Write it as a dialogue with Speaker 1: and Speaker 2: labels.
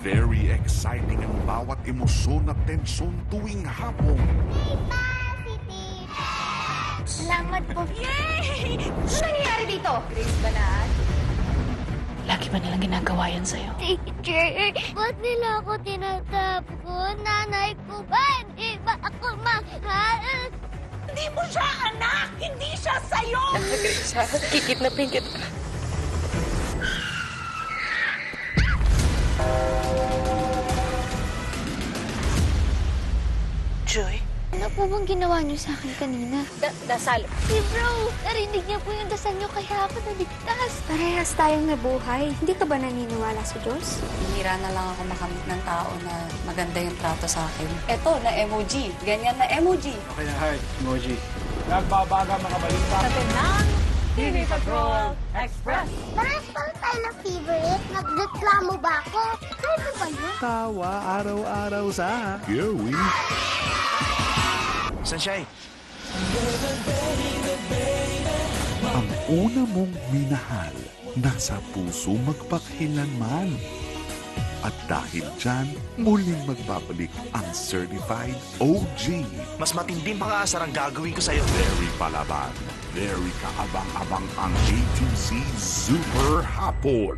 Speaker 1: Very exciting ang bawat emosyon at tensyon tuwing hapon.
Speaker 2: Salamat po. Yay! Ano nangyayari dito? Grace Balaan?
Speaker 3: Lagi ba nilang ginagawa yan sa'yo?
Speaker 4: Teacher, ba't nila ako tinatapon? Nanay ko ba? Hindi ba ako mahal?
Speaker 2: Hindi mo siya anak! Hindi siya sa'yo!
Speaker 3: Grace, kikidnapin kita. Joy?
Speaker 4: Ano po bang ginawa niyo sa akin kanina?
Speaker 2: Dasal.
Speaker 4: Si bro, narinig niya po yung dasal niyo kaya ako naligtas.
Speaker 5: Parehas tayong nabuhay. Hindi ka ba naniniwala sa Diyos?
Speaker 6: Bihira na lang ako makamit ng tao na maganda yung trato sa akin. Eto, na emoji. Ganyan na emoji.
Speaker 7: Kaya heart, emoji. Nagbabaga mga balita.
Speaker 2: Sa Penang TV Patrol Express.
Speaker 4: Parehas pala tayo ng favorite. Nagreklamo ba ako? Ano ba yun?
Speaker 8: Tawa araw-araw sa
Speaker 1: Gary.
Speaker 7: Sunshine.
Speaker 1: Ang una mong minahal, nasa puso magpakailanman. At dahil dyan, muling magbabalik ang Certified OG.
Speaker 7: Mas matinding pang-aasar ang gagawin ko sa'yo.
Speaker 1: Very palaban, very kaabang-abang ang ATC Super Hapon.